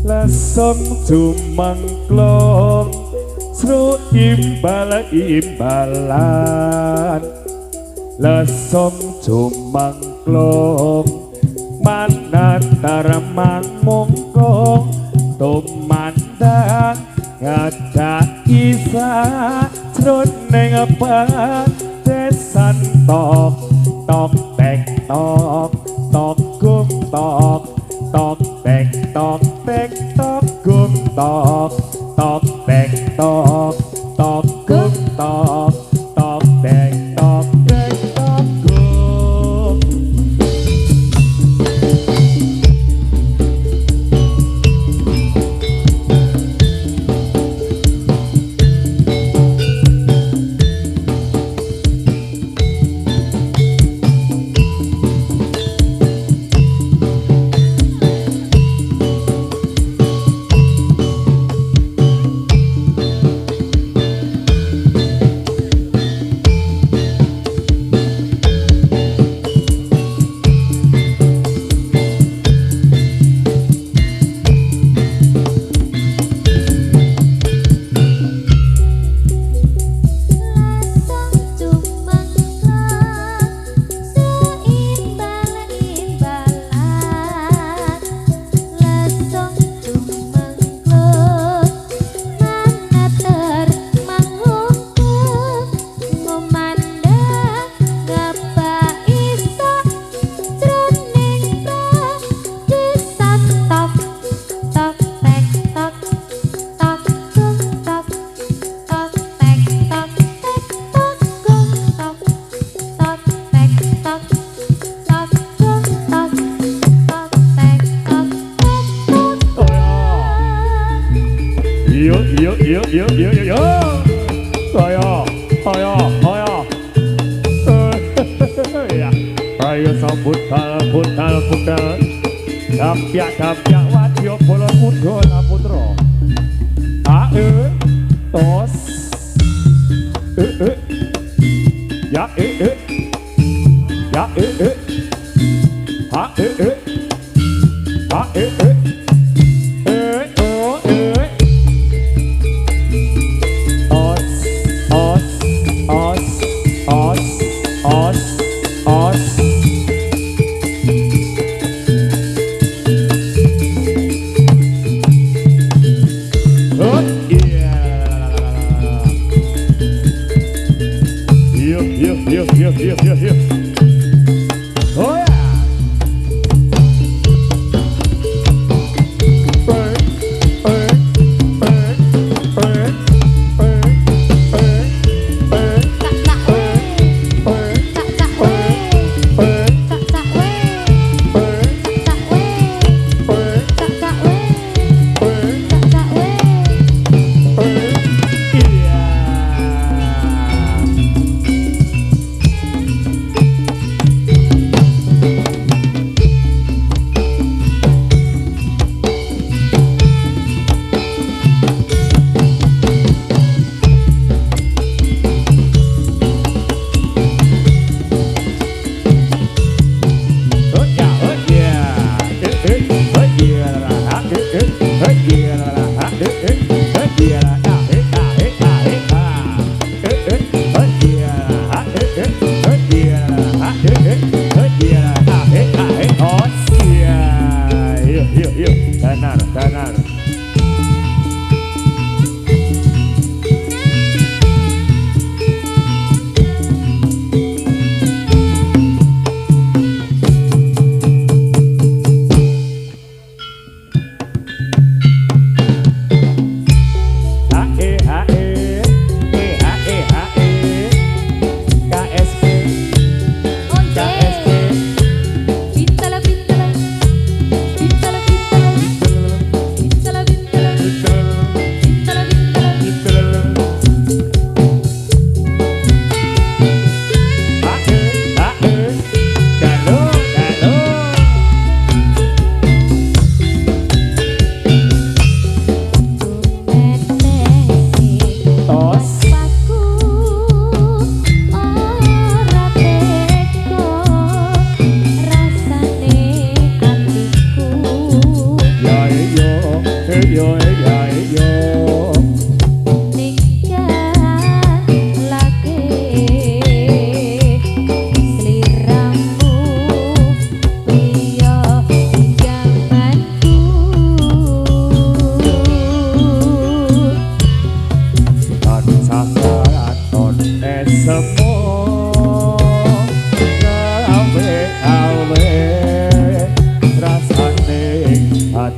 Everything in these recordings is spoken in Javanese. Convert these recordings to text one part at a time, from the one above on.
lesong jumangklong sru imbalan lesong jumangklong manatar mangmongkong tumandang ngajak isa jroning padesan tok tok tek tok tok gum tok tok tek tok tek tok gum tok tok tek tok tok gum tok tok tek tok tek tok gum. Yo, ayo, ya, ayo sambut putal, dampiak wadyo bola muda putra, tos, ya,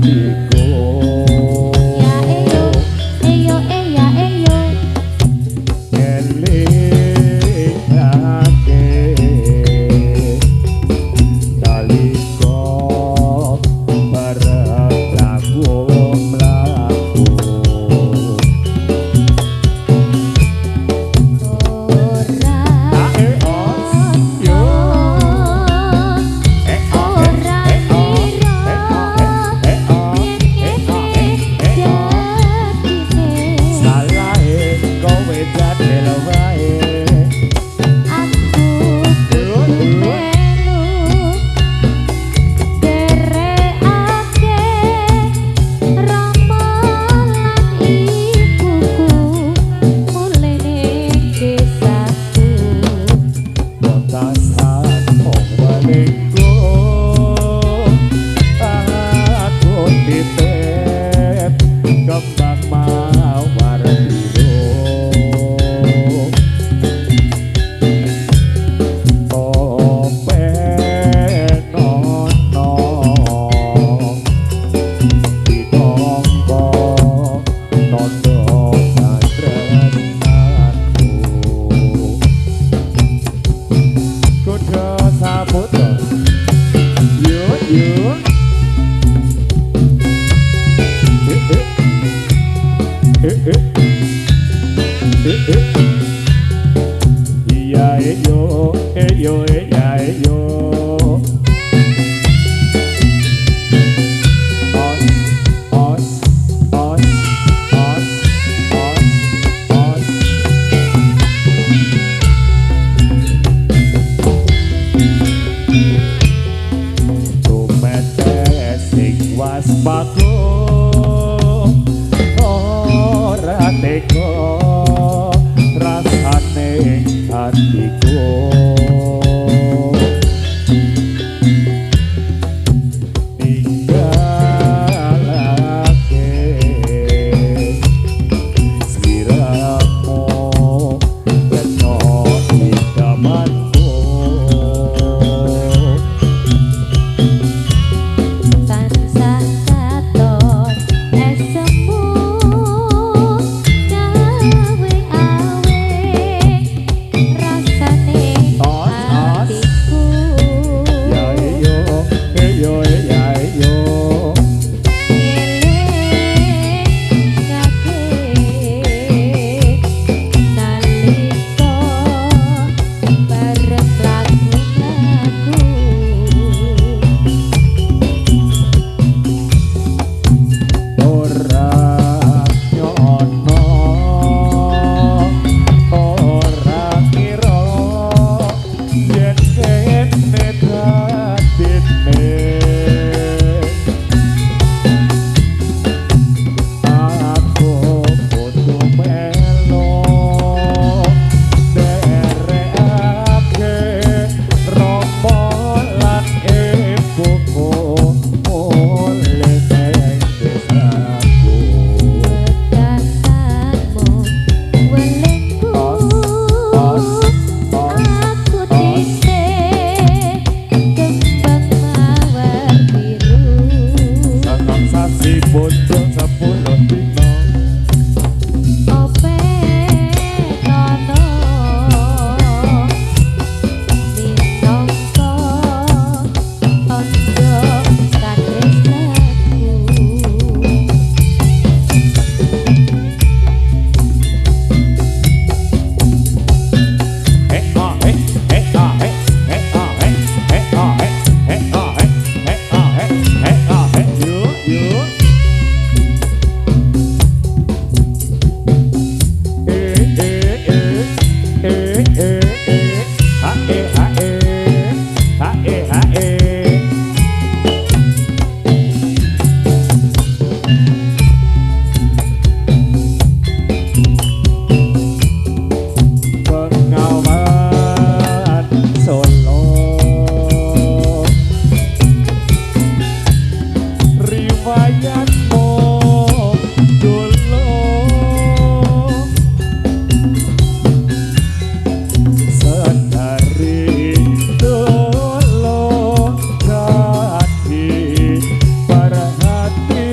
hatiku. Ya eyo, eyo ya eyo. Elingake nalika bareng laku mlaku. Ora Yo. ora Salahe kowe jadel wae. Botasan mong walengku aku titip kembang mawar biru. Openono ditongko nondo kadrenanku. Kudu saputra yuk yuk iya eyo eyo iya eyo os os os os os os tumete sing waspaku ora teko rasane hatiku. Ninggalake sliramu kena idamanku. Tansah katon esemu gawe awe rasane hatiku. Ya eyo eyo ya eyo ora nyono ora kira yen kene dadine aku kudu melo dereake romo lan ibuku mulih neng desaku. Sangang sasi bojo 10 dino hati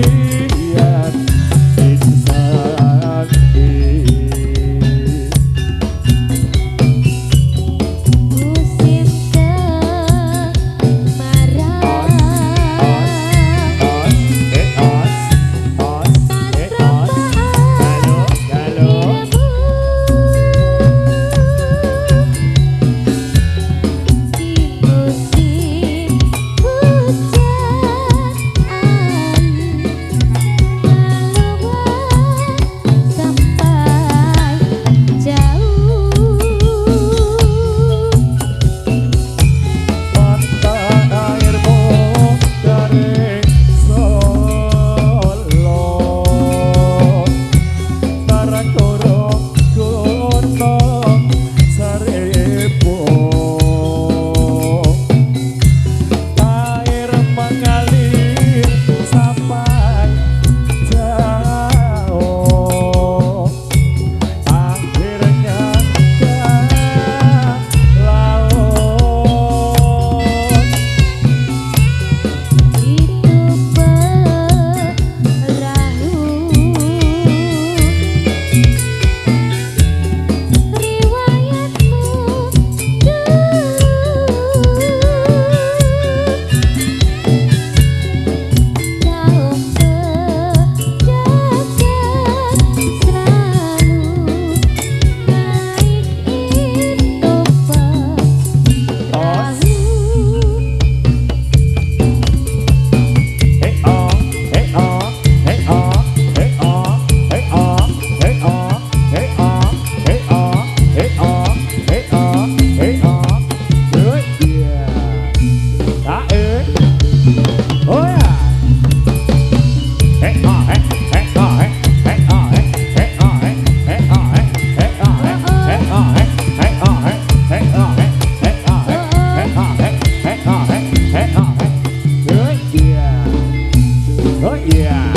iya.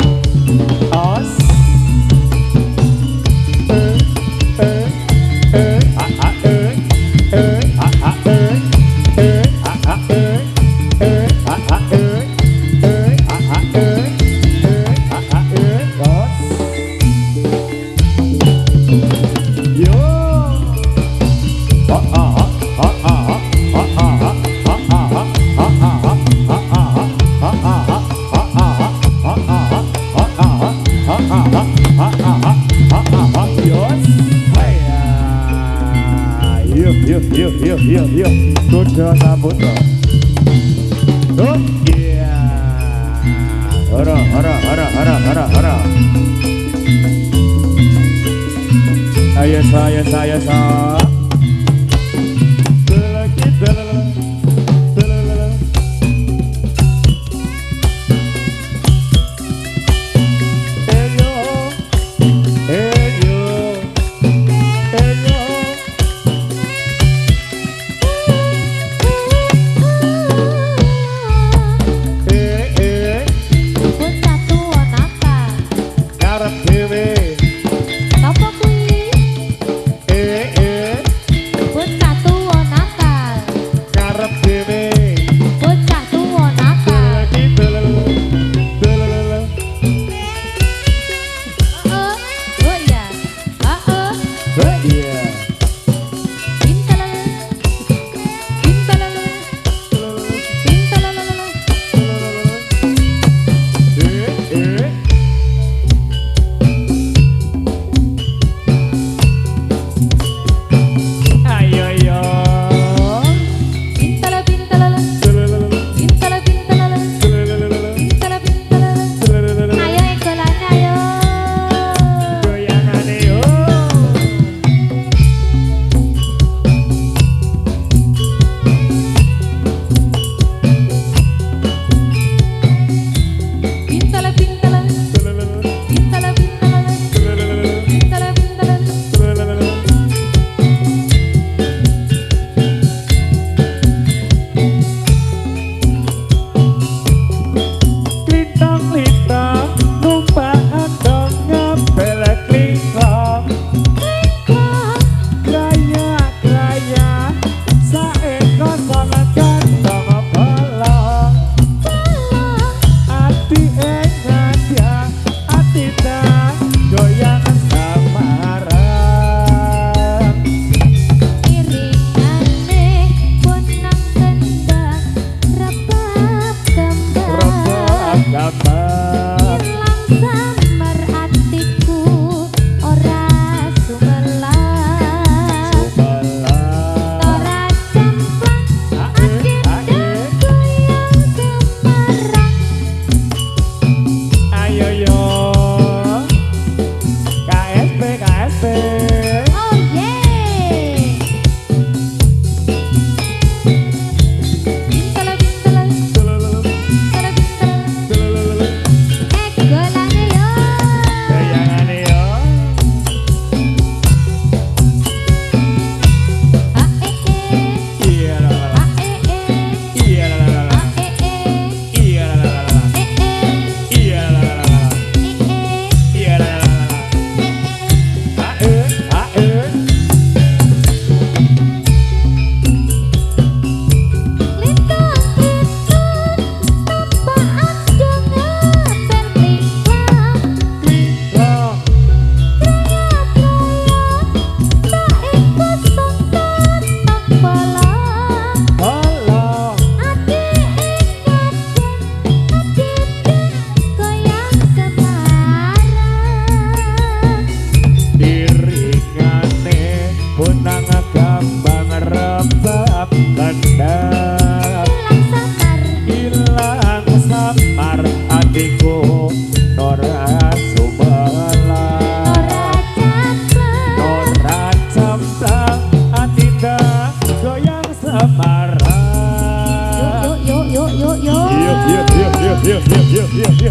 Os. A a a a Yuk, kuda sambut dong. Oh iya. Hara. Ayo sa.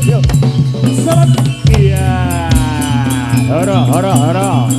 Yuk. Salam. Iya. Hara.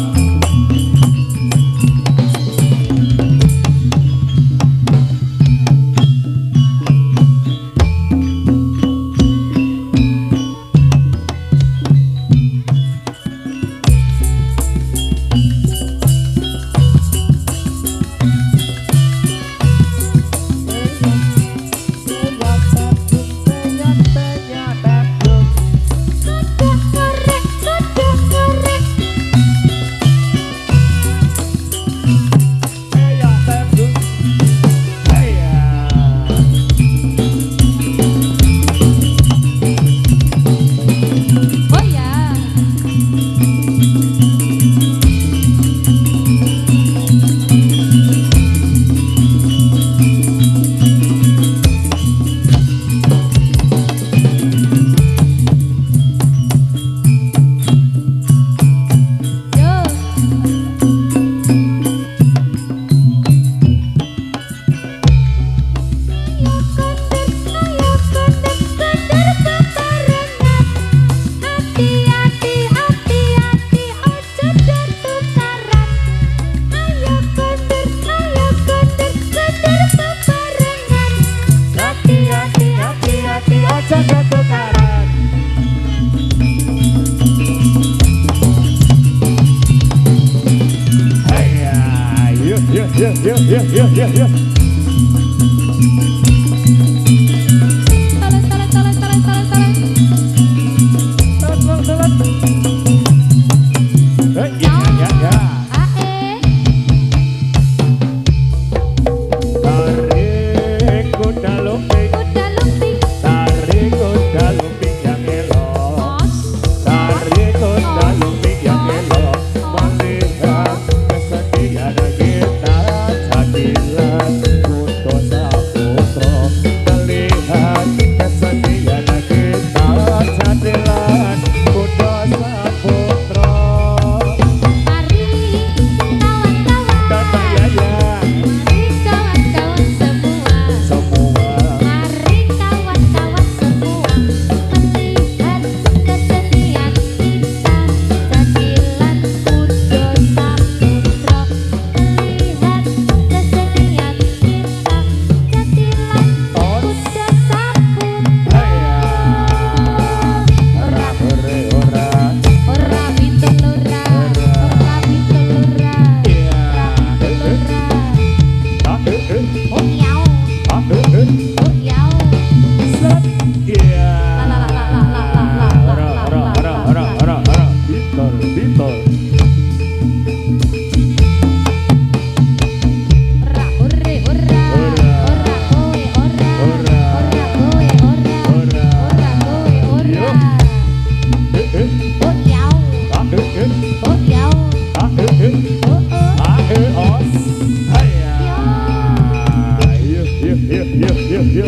Iya, iya, iya, iya, iya. Talet, talet, talet, talet, talet, talet. Talat, talat, talat. Iya, iya, iya. Ae. Tarik kuda lumping, Kuda lumping. tarik kuda lumping yang elok. Os. Tarik kuda lumping yang elok. Melihat kesedihan kita, jadilah putra saputra. Melihat kesedihan kita, jadilah putra saputra. Mari kawan-kawan. Kata Yaya Mari kawan-kawan semua. semua. Mari kawan-kawan semua melihat kesenian kita, jadilan putra saputra. Melihat kesenian kita, jadilan putra saputra. Ora ore ora. Ora bitul ora, ora bitul ora, ora bitul ora. Ah, Oh nyau, ah, oh nyau. Iya. La la la la la la la la Ora, la ora, la ora, la ora, la. ora, ora. Bitol, bitol. Ora ore ora, ora kowe ora, ora kowe ora, Ora. ora kowe ora. Oh nyau, Ah, oh nyau, ah, oh oh. ah, os. Aya. Iya, iya, iya, iya, iya, iya.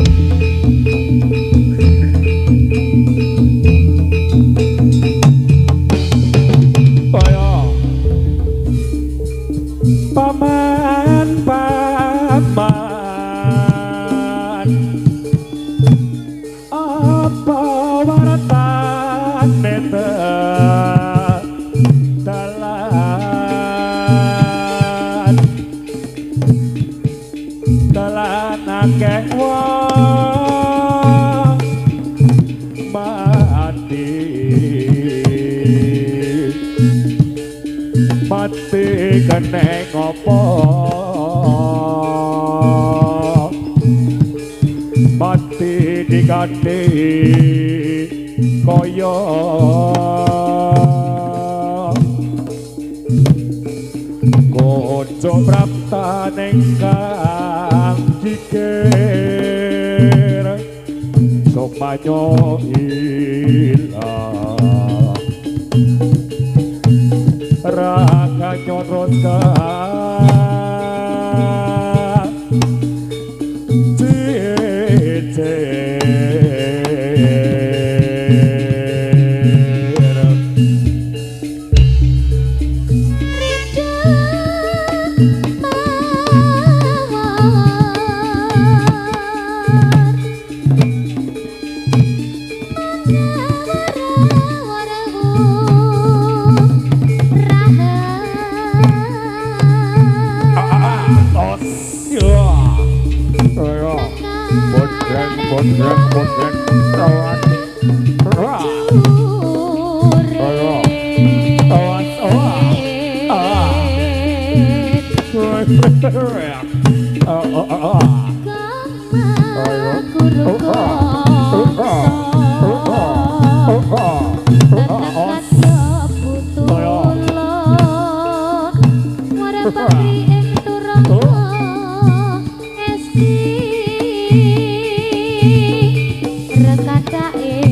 Kaya paman paman apa waratan neta dalan dalan akeh wong mati mati kene ngopo mati digati kaya koco praptan ingkang jikir sopanyo ilang raga nyorot ka Rekadae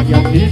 yang di